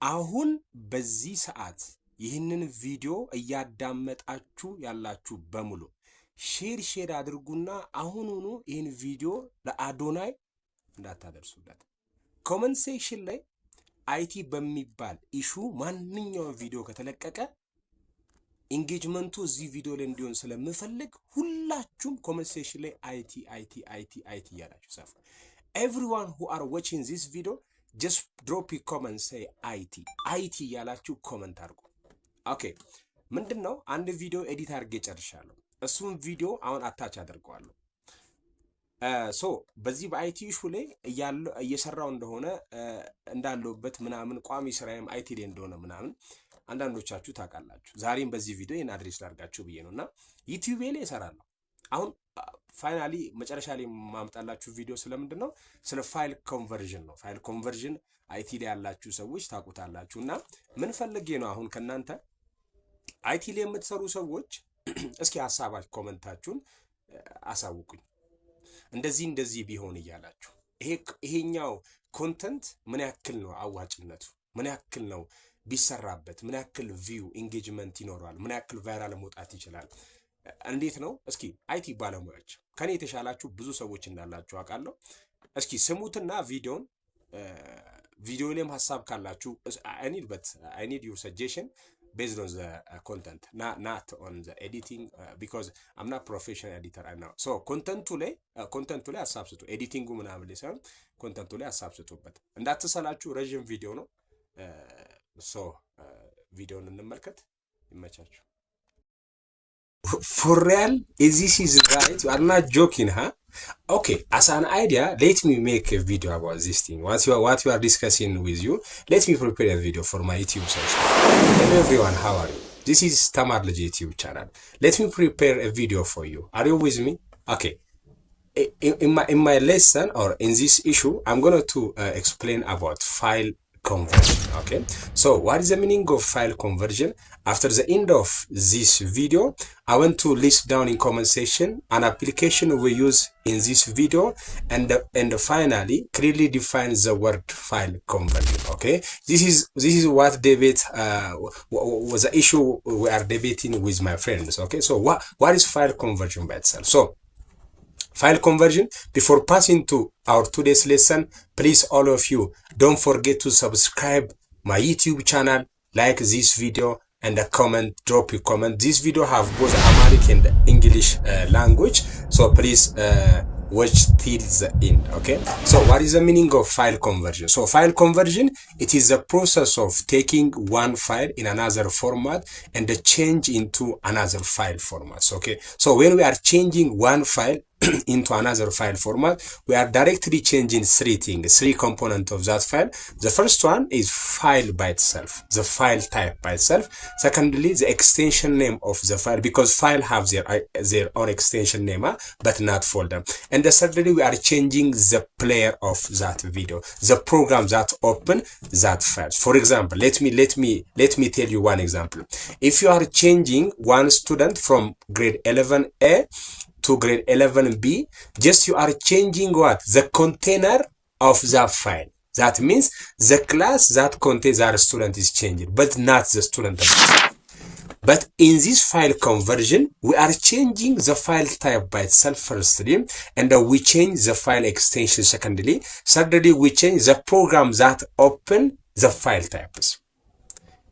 አሁን በዚህ ሰዓት ይህንን ቪዲዮ እያዳመጣችሁ ያላችሁ በሙሉ ሼር አድርጉና አሁኑኑ ይህን ቪዲዮ ለአዶናይ እንዳታደርሱለት። ኮሜንት ሴክሽን ላይ አይቲ በሚባል ኢሹ ማንኛውም ቪዲዮ ከተለቀቀ ኢንጌጅመንቱ እዚህ ቪዲዮ ላይ እንዲሆን ስለምፈልግ ሁላችሁም ኮሜንት ሴክሽን ላይ አይቲ እያላችሁ ጻፉ። everyone who are watching this video just drop a comment, say IT ያላችሁ ኮሜንት አድርጉ። ኦኬ ምንድነው አንድ ቪዲዮ ኤዲት አድርጌ ጨርሻለሁ። እሱን ቪዲዮ አሁን አታች አድርገዋለሁ። ሶ በዚህ በአይቲ ኢሹ ላይ እየሰራው እንደሆነ እንዳለውበት ምናምን ቋሚ ስራዬም አይቲ ላይ እንደሆነ ምናምን አንዳንዶቻችሁ ታውቃላችሁ። ዛሬም በዚህ ቪዲዮ ይሄን አድሬስ ላድርጋችሁ ብዬ ነውና ዩቲዩብ ላይ እሰራለሁ። አሁን ፋይናሊ መጨረሻ ላይ ማምጣላችሁ ቪዲዮ ስለምንድነው ስለ ፋይል ኮንቨርዥን ነው። ፋይል ኮንቨርዥን አይቲ ላይ ያላችሁ ሰዎች ታውቁታላችሁና ምን ፈልጌ ነው አሁን ከናንተ አይቲ ላይ የምትሰሩ ሰዎች እስኪ ሐሳባችሁ ኮሜንታችሁን አሳውቁኝ። እንደዚህ ቢሆን እያላችሁ ይሄኛው ኮንተንት ምን ያክል ነው አዋጭነቱ፣ ምን ያክል ነው ቢሰራበት፣ ምን ያክል ቪው ኢንጌጅመንት ይኖራል፣ ምን ያክል ቫይራል መውጣት ይችላል፣ እንዴት ነው? እስኪ አይቲ ባለሙያዎች ከኔ የተሻላችሁ ብዙ ሰዎች እንዳላችሁ አውቃለሁ። እስኪ ስሙትና ቪዲዮ ላይም ሐሳብ ካላችሁ I need your suggestion based on the content, not on the editing, because I'm not professional editor right now. So content ላይ ሐሳብ ስጡ። ኤዲቲንጉ ምናምን ላይ ሳይሆን ኮንተንቱ ላይ ሐሳብ ስጡበት። እንዳትሰላችሁ ረጅም ቪዲዮ ነው። ሶ ቪዲዮን እንመልከት። ይመቻችሁ። For real, this is right. You are not joking, huh? Okay, as an idea, let me make a video about this thing. What you are discussing with you, let me prepare a video for my YouTube session. Hello everyone, how are you? This is Tamarlej YouTube channel. Let me prepare a video for you. Are you with me? Okay. In my lesson or in this issue, I'm going to explain about file conversion. Okay, so what is the meaning of file conversion? After the end of this video, I want to list down in comment section an application we use in this video, and finally clearly define the word file conversion. Okay, this is what debate was the issue we are debating with my friends. Okay, so what is file conversion by itself? So file conversion, before passing to our today's lesson, please all of you don't forget to subscribe my YouTube channel, like this video, and a comment, drop a comment. This video have both Amharic and English language, so please watch till the end. Okay, so what is the meaning of file conversion? So file conversion, it is the process of taking one file in another format and change into another file formats. Okay, so when we are changing one file into another file format, we are directly changing three components of that file. The first one is file by itself, the file type by itself. Secondly, the extension name of the file, because file have their own extension name, but not folder. And the thirdly, we are changing the player of that video, the program that open that file. For example, let me tell you one example. If you are changing one student from grade 11A to grade 11B, just you are changing what? The container of that file. That means the class that contains our student is changing, but not the student. But in this file conversion, we are changing the file type by itself firstly, and we change the file extension secondly. Thirdly, we change the program that open the file types.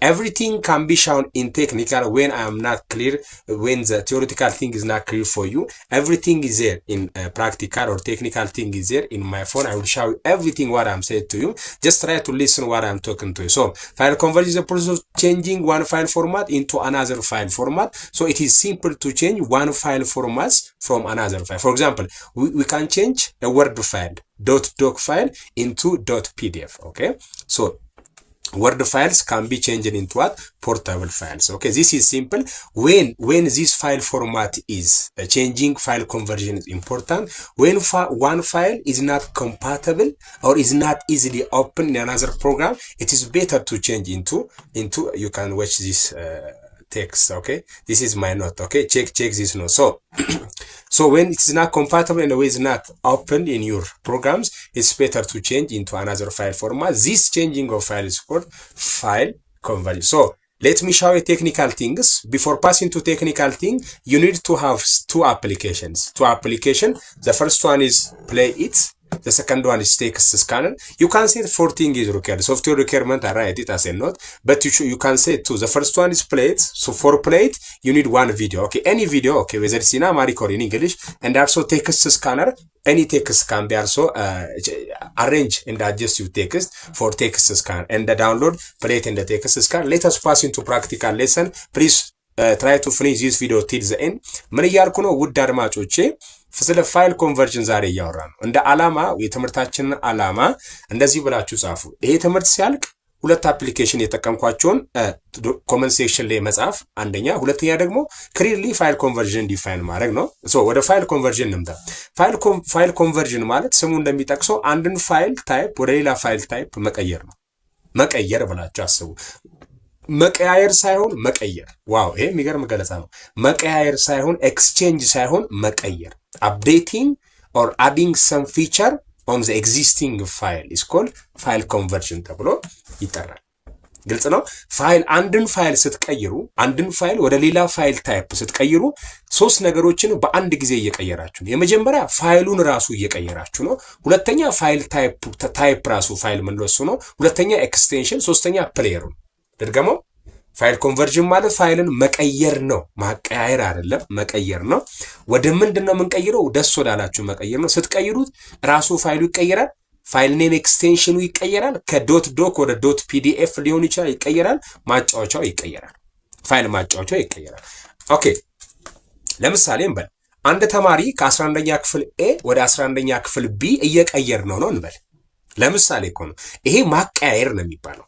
Everything can be shown in technical when I am not clear, when the theoretical thing is not clear for you. Everything is there in practical or technical thing is there in my phone. I will show you everything what I'm saying to you. Just try to listen what I'm talking to you. So file conversion is the process of changing one file format into another file format. So it is simple to change one file format from another file. For example, we can change a Word file, .doc file into .pdf. Okay, so Word files can be changed into what? Portable files. Okay, this is simple. When this file format is changing, file conversion is important. When one file is not compatible or is not easily open in another program, it is better to change into you can watch this text. Okay, this is my note. Okay, check this note. So when it's not compatible and it's not open in your programs, it's better to change into another file format. This changing of file is called file conversion. So let me show you technical things. Before passing to technical thing, you need to have two applications. The first one is Play It. The second one is text scanner. You can say 4 things is required. Software requirement, I write it as a note, but you can say two. The first one is Play It. So for Play It, you need one video. Okay, any video. Okay, whether it's in Amharic or in English, and also text scanner. Any text can be also arrange and adjust your text for text scan and the download Play It in the text scan. Let us pass into practical lesson. Please try to finish this video till the end. ምን እያልኩ ነው ውድ አድማጮቼ? ስለ ፋይል ኮንቨርዥን ዛሬ እያወራን ነው። እንደ ዓላማ የትምህርታችንን ዓላማ እንደዚህ ብላችሁ ጻፉ። ይሄ ትምህርት ሲያልቅ ሁለት አፕሊኬሽን የተጠቀምኳቸውን ኮመንት ሴክሽን ላይ መጻፍ አንደኛ፣ ሁለተኛ ደግሞ ክሊርሊ ፋይል ኮንቨርዥን ዲፋይን ማድረግ ነው። ሶ ወደ ፋይል ኮንቨርዥን እንምጣ። ፋይል ኮንቨርዥን ማለት ስሙ እንደሚጠቅሰው አንድን ፋይል ታይፕ ወደ ሌላ ፋይል ታይፕ መቀየር ነው። መቀየር ብላችሁ አስቡ። መቀያየር ሳይሆን መቀየር። ዋው ይሄ የሚገርም ገለጻ ነው። መቀያየር ሳይሆን ኤክስቼንጅ ሳይሆን መቀየር። updating or adding some feature on the existing file is called file conversion ተብሎ ይጠራል። ግልጽ ነው። አንድን ፋይል ስትቀይሩ፣ አንድን ፋይል ወደ ሌላ ፋይል ታይፕ ስትቀይሩ ሶስት ነገሮችን በአንድ ጊዜ እየቀየራችሁ ነው። የመጀመሪያ ፋይሉን ራሱ እየቀየራችሁ ነው። ሁለተኛ ፋይል ታይፕ ራሱ ፋይል ምንለሱ ነው። ሁለተኛ ኤክስቴንሽን፣ ሶስተኛ ፕሌየሩን። ድርገመው ፋይል ኮንቨርዥን ማለት ፋይልን መቀየር ነው። ማቀያየር አይደለም፣ መቀየር ነው። ወደ ምንድነው የምንቀይረው? ደስ ወዳላችሁ መቀየር ነው። ስትቀይሩት ራሱ ፋይሉ ይቀየራል። ፋይል ኔም ኤክስቴንሽኑ ይቀየራል። ከዶት ዶክ ወደ ዶት ፒዲኤፍ ሊሆን ይችላል፣ ይቀየራል። ማጫወቻው ይቀየራል። ፋይል ማጫወቻው ይቀየራል። ኦኬ፣ ለምሳሌ እንበል አንድ ተማሪ ከ11ኛ ክፍል ኤ ወደ 11ኛ ክፍል ቢ እየቀየር ነው እንበል። ለምሳሌ እኮ ነው ይሄ ማቀያየር ነው የሚባለው።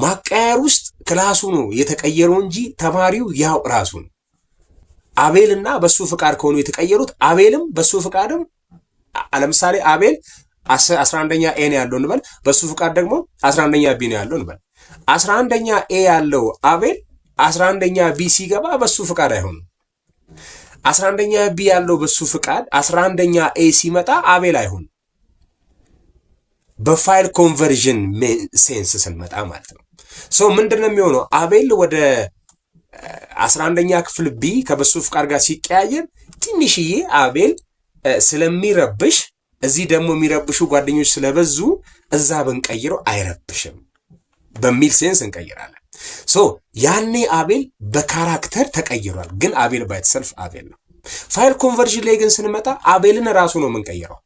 ማቀያየር ውስጥ ክላሱ ነው የተቀየረው እንጂ ተማሪው ያው ራሱ ነው። አቤልና በሱ ፍቃድ ከሆኑ የተቀየሩት አቤልም በሱ ፍቃድም፣ ለምሳሌ አቤል 11ኛ ኤ ነው ያለው እንበል፣ በሱ ፍቃድ ደግሞ 11ኛ ቢ ነው ያለው እንበል። 11ኛ ኤ ያለው አቤል 11ኛ ቢ ሲገባ በሱ ፍቃድ አይሆንም። 11ኛ ቢ ያለው በሱ ፍቃድ 11ኛ ኤ ሲመጣ አቤል አይሆንም። በፋይል ኮንቨርዥን ሴንስ ስንመጣ ማለት ነው። ሶ ምንድነው የሚሆነው? አቤል ወደ 11ኛ ክፍል ቢ ከበሱ ፍቃድ ጋር ሲቀያየር ትንሽዬ አቤል ስለሚረብሽ፣ እዚህ ደግሞ የሚረብሹ ጓደኞች ስለበዙ እዛ ብንቀይረው አይረብሽም በሚል ሴንስ እንቀይራለን። ሶ ያኔ አቤል በካራክተር ተቀይሯል፣ ግን አቤል ባይተሰልፍ አቤል ነው። ፋይል ኮንቨርዥን ላይ ግን ስንመጣ አቤልን ራሱ ነው የምንቀይረው።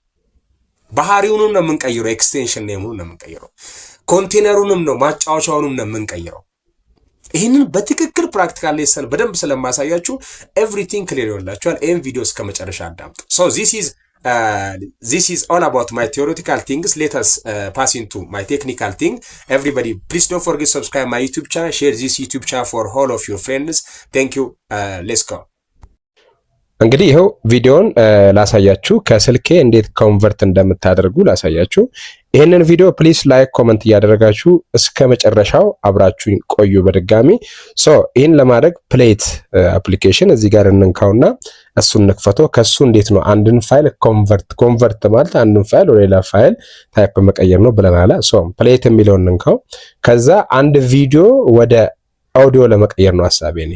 ባህሪውንም ነው የምንቀይረው። ኤክስቴንሽን ኔሙን ነው የምንቀይረው። ኮንቴነሩንም ነው ማጫወቻውንም ነው የምንቀይረው። ይህንን በትክክል ፕራክቲካል ሌሰን በደንብ ስለማሳያችሁ ኤቭሪቲንግ ክሊር ይሆንላችኋል። ይህን ቪዲዮ እስከ መጨረሻ አዳምጡ። ሶ this is all about my theoretical things. Let us pass into my technical thing. Everybody, please don't forget to subscribe my YouTube channel. Share this YouTube channel for all of your friends. Thank you. Let's go. እንግዲህ ይሄው ቪዲዮን ላሳያችሁ ከስልኬ እንዴት ኮንቨርት እንደምታደርጉ ላሳያችሁ። ይሄንን ቪዲዮ ፕሊስ ላይክ ኮሜንት እያደረጋችሁ እስከ መጨረሻው አብራችሁ ቆዩ። በድጋሚ ይሄን ለማድረግ ፕሌት አፕሊኬሽን እዚህ ጋር እንንካውና እሱን ንክፈቶ ከሱ እንዴት ነው አንድን ፋይል ኮንቨርት ማለት አንድን ፋይል ወደ ሌላ ፋይል ታይፕ መቀየር ነው ብለናል። ፕሌት የሚለውን እንንካው። ከዛ አንድ ቪዲዮ ወደ ኦዲዮ ለመቀየር ነው ሐሳቤ እኔ።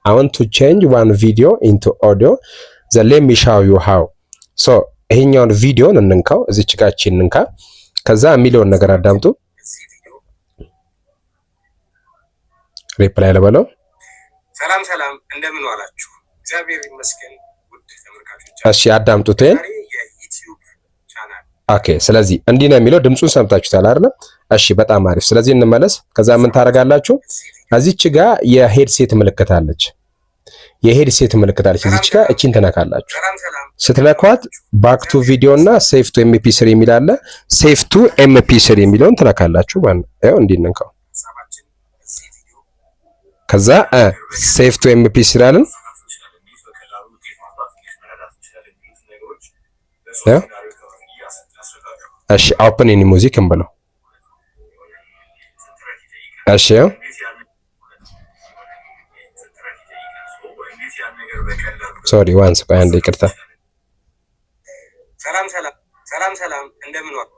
I want to change one video into audio. Then let me show you how. ይሄኛውን ቪዲዮ እንንካው። እዚች ጋር እንንካ። ከዛ የሚለውን ነገር አዳምጡ። ሪፕላይ ለበለው። ሰላም እንደምን ዋላችሁ? እግዚአብሔር ይመስገን ውድ ተመልካቾች። እሺ አዳምጡት። የዩቲዩብ ቻናል ኦኬ። ስለዚህ እንዲህ ነው የሚለው። ድምጹን ሰምታችሁታል አይደል? እሺ በጣም አሪፍ። ስለዚህ እንመለስ። ከዛ ምን ታረጋላችሁ? እዚች ጋር የሄድሴት ምልክት አለች። የሄድሴት ምልክት አለች እዚች ጋር እቺን ተነካላችሁ። ስትነኳት ባክ ቱ ቪዲዮ እና ሴቭ ቱ ኤምፒ3 የሚል አለ። ሴቭ ቱ ኤምፒ3 የሚለውን ተነካላችሁ ማለት ነው። ያው እንዲነካው ከዛ ሴቭ ቱ ኤምፒ3 አለን። ያው እሺ ኦፕን ኤኒ ሙዚክ እንበለው። እሺ ሶሪ ዋንስ ቆይ አንዴ ይቅርታ። ሰላም እንደምን ዋሉ?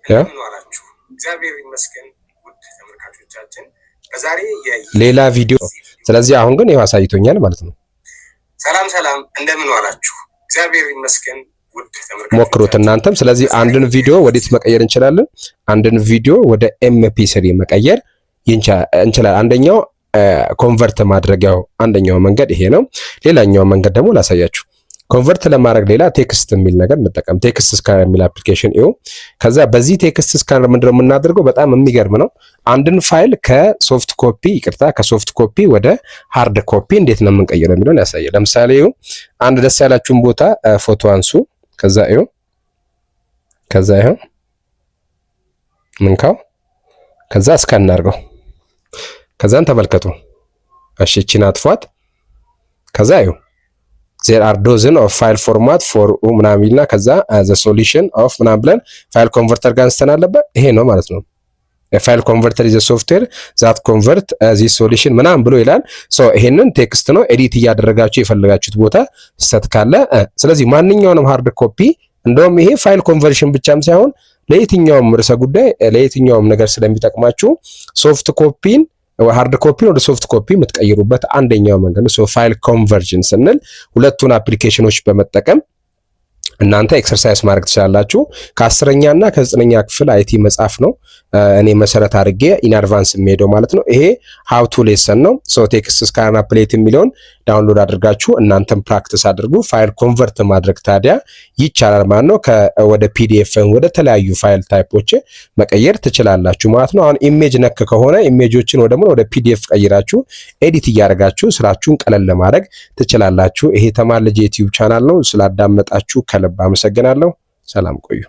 እንደምን ዋላችሁ? እግዚአብሔር ይመስገን ውድ ተመልካቾቻችን በዛሬ ሌላ ቪዲዮ። ስለዚህ አሁን ግን ይሄው አሳይቶኛል ማለት ነው። ሰላም እንደምን ዋላችሁ? እግዚአብሔር ይመስገን ውድ ተመልካቾቻችን ሞክሩት እናንተም። ስለዚህ አንድን ቪዲዮ ወዴት መቀየር እንችላለን? አንድን ቪዲዮ ወደ MP3 መቀየር እንችላለን። አንደኛው ኮንቨርት ማድረጊያው አንደኛው መንገድ ይሄ ነው። ሌላኛው መንገድ ደግሞ ላሳያችሁ። ኮንቨርት ለማድረግ ሌላ ቴክስት የሚል ነገር እንጠቀም። ቴክስት ስካነር የሚል አፕሊኬሽን እዩ። ከዛ በዚህ ቴክስት ስካነር ምንድነው የምናደርገው? በጣም የሚገርም ነው። አንድን ፋይል ከሶፍት ኮፒ ወደ ሃርድ ኮፒ እንዴት ነው የምንቀይረው የሚለውን ያሳያል። ለምሳሌ እዩ፣ አንድ ደስ ያላችሁን ቦታ ፎቶ አንሱ። ከዛ እዩ፣ ከዛ ይሄው ምንካው፣ ከዛ እስካን እናድርገው። ከዛን ተመልከቱ። እሺ እቺን አጥፏት። ከዛ እዩ there are dozen of file format for ምናምን ይልና ከዛ the solution of ምናምን ብለን ፋይል ኮንቨርተር ጋር እንስተን አለበት። ይሄ ነው ማለት ነው። ፋይል ኮንቨርተር is a software that convert this solution ምናምን ብሎ ይላል። ሶ ይሄንን ቴክስት ነው ኤዲት እያደረጋችሁ የፈለጋችሁት ቦታ ስህተት ካለ ስለዚህ ማንኛውንም ሃርድ ኮፒ እንደውም ይሄ ፋይል ኮንቨርሽን ብቻም ሳይሆን ለየትኛውም ርዕሰ ጉዳይ ለየትኛውም ነገር ስለሚጠቅማችሁ ሶፍት ኮፒን ሃርድ ኮፒን ወደ ሶፍት ኮፒ የምትቀይሩበት አንደኛው መንገድ ነው። ፋይል ኮንቨርዥን ስንል ሁለቱን አፕሊኬሽኖች በመጠቀም እናንተ ኤክሰርሳይዝ ማድረግ ትችላላችሁ። ከ10ኛ እና ከ9ኛ ክፍል አይቲ መጽሐፍ ነው እኔ መሰረት አድርጌ ኢን አድቫንስ የሚሄደው ማለት ነው። ይሄ ሃው ቱ ሌሰን ነው። ሶ ቴክስት ስካነር አፕሌት የሚለውን ዳውንሎድ አድርጋችሁ እናንተም ፕራክቲስ አድርጉ። ፋይል ኮንቨርት ማድረግ ታዲያ ይቻላል ማለት ነው። ወደ PDF ወደ ተለያዩ ፋይል ታይፖች መቀየር ትችላላችሁ ማለት ነው። አሁን ኢሜጅ ነክ ከሆነ ኢሜጆችን ወደ PDF ቀይራችሁ ኤዲት እያደረጋችሁ ስራችሁን ቀለል ለማድረግ ትችላላችሁ። ይሄ ተማር ልጅ ዩቲዩብ ቻናል ነው። ስላዳመጣችሁ ከልብ አመሰግናለሁ። ሰላም ቆዩ።